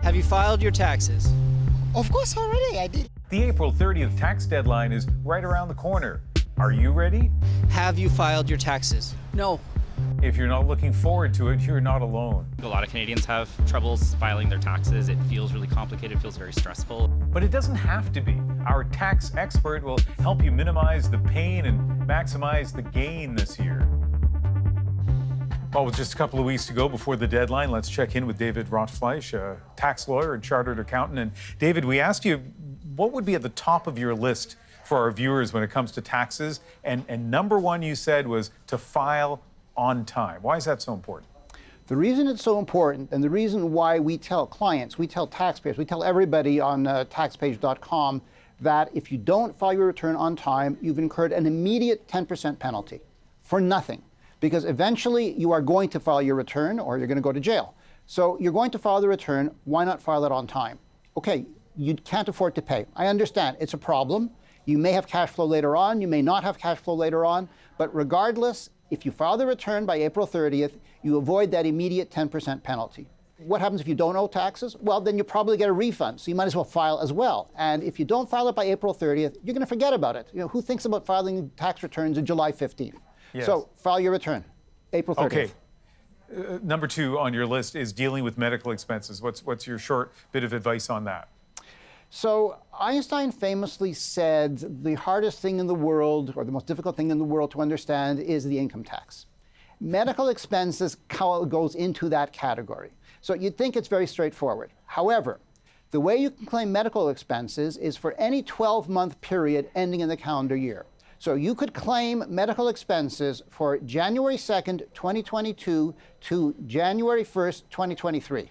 Have you filed your taxes? Of course, already I did. The April 30th tax deadline is right around the corner. Are you ready? Have you filed your taxes? No. If you're not looking forward to it, you're not alone. A lot of Canadians have troubles filing their taxes. It feels really complicated, it feels very stressful. But it doesn't have to be. Our tax expert will help you minimize the pain and maximize the gain this year. Well, with just a couple of weeks to go before the deadline, let's check in with David Rotfleisch, a tax lawyer and chartered accountant. And David, we asked you, what would be at the top of your list for our viewers when it comes to taxes? And number one, you said, was to file on time. Why is that so important? The reason it's so important, and the reason why we tell clients, we tell taxpayers, we tell everybody on taxpage.com that if you don't file your return on time, you've incurred an immediate 10% penalty for nothing. Because eventually you are going to file your return or you're going to go to jail. So you're going to file the return, why not file it on time? Okay, you can't afford to pay. I understand, it's a problem. You may have cash flow later on, you may not have cash flow later on, but regardless, if you file the return by April 30th, you avoid that immediate 10% penalty. What happens if you don't owe taxes? Well, then you probably get a refund, so you might as well file as well. And if you don't file it by April 30th, you're going to forget about it. You know, who thinks about filing tax returns on July 15th? Yes. So file your return, April 30th. Okay. Number two on your list is dealing with medical expenses. What's your short bit of advice on that? So Einstein famously said the hardest thing in the world, or the most difficult thing in the world to understand, is the income tax. Medical expenses goes into that category. So you'd think it's very straightforward. However, the way you can claim medical expenses is for any 12-month period ending in the calendar year. So you could claim medical expenses for January 2nd, 2022 to January 1st, 2023.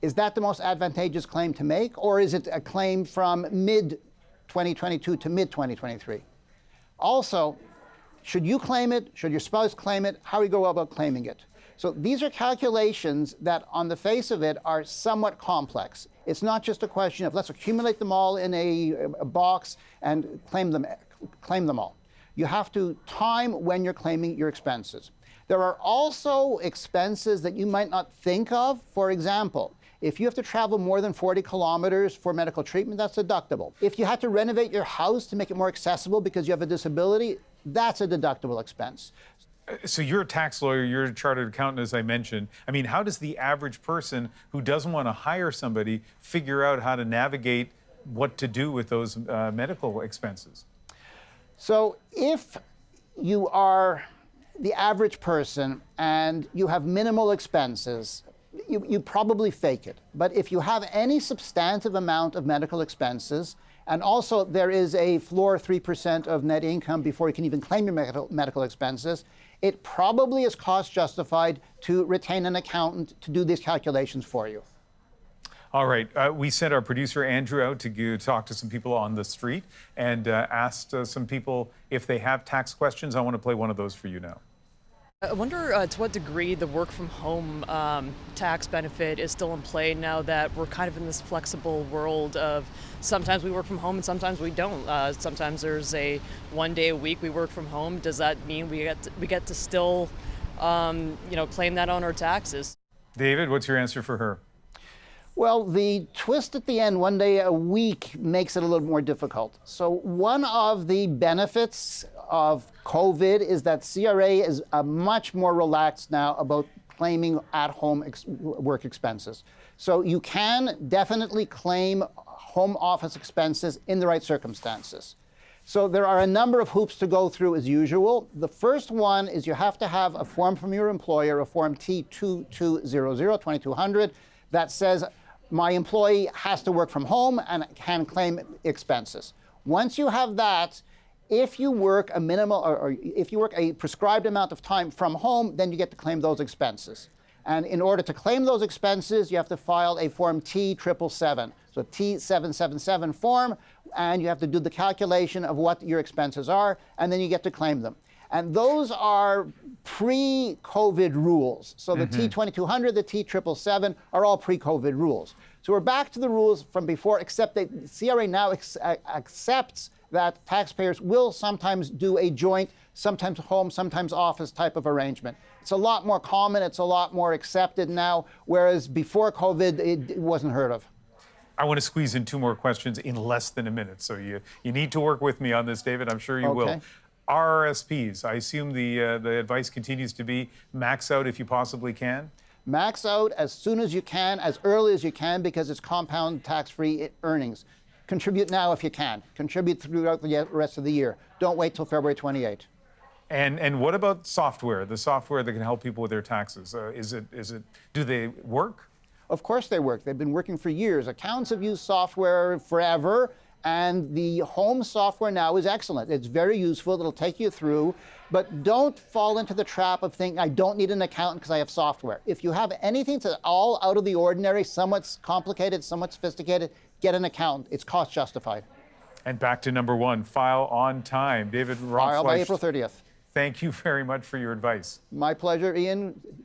Is that the most advantageous claim to make, or is it a claim from mid-2022 to mid-2023? Also, should you claim it? Should your spouse claim it? How do you go about claiming it? So these are calculations that, on the face of it, are somewhat complex. It's not just a question of let's accumulate them all in a box and claim them all. You have to time when you're claiming your expenses. There are also expenses that you might not think of. For example, if you have to travel more than 40 kilometers for medical treatment, that's deductible. If you had to renovate your house to make it more accessible because you have a disability, that's a deductible expense. So you're a tax lawyer, you're a chartered accountant, as I mentioned. I mean, how does the average person who doesn't want to hire somebody figure out how to navigate what to do with those medical expenses? So if you are the average person and you have minimal expenses, you probably fake it. But if you have any substantive amount of medical expenses, and also there is a floor 3% of net income before you can even claim your medical expenses, it probably is cost justified to retain an accountant to do these calculations for you. All right, we sent our producer Andrew out to talk to some people on the street and asked some people if they have tax questions. I want to play one of those for you now. I wonder to what degree the work from home tax benefit is still in play now that we're kind of in this flexible world of sometimes we work from home and sometimes we don't. Sometimes there's a 1 day a week we work from home. Does that mean we get to still claim that on our taxes? David, what's your answer for her? Well, the twist at the end, 1 day a week, makes it a little more difficult. So one of the benefits of COVID is that CRA is much more relaxed now about claiming at-home work expenses. So you can definitely claim home office expenses in the right circumstances. So there are a number of hoops to go through as usual. The first one is you have to have a form from your employer, a form T2200, 2200, that says my employee has to work from home and can claim expenses. Once you have that, if you work a minimal or if you work a prescribed amount of time from home, then you get to claim those expenses. And in order to claim those expenses, you have to file a form T777, so T777 form, and you have to do the calculation of what your expenses are, and then you get to claim them. And those are pre-COVID rules. So the T2200, the T777 are all pre-COVID rules. So we're back to the rules from before, except that CRA now accepts that taxpayers will sometimes do a joint, sometimes home, sometimes office type of arrangement. It's a lot more common, it's a lot more accepted now, whereas before COVID, it wasn't heard of. I want to squeeze in 2 more questions in less than a minute, so you need to work with me on this, David. I'm sure you will. RRSPs, I assume the advice continues to be max out if you possibly can? Max out as soon as you can, as early as you can, because it's compound tax-free earnings. Contribute now if you can. Contribute throughout the rest of the year. Don't wait till February 28. And what about software, the software that can help people with their taxes? Do they work? Of course they work. They've been working for years. Accountants have used software forever, and the home software now is excellent. It's very useful. It'll take you through, but don't fall into the trap of thinking, I don't need an accountant because I have software. If you have anything that's all out of the ordinary, somewhat complicated, somewhat sophisticated, get an accountant. It's cost justified. And back to number 1, file on time. David Rotfleisch. File by April 30th. Thank you very much for your advice. My pleasure, Ian.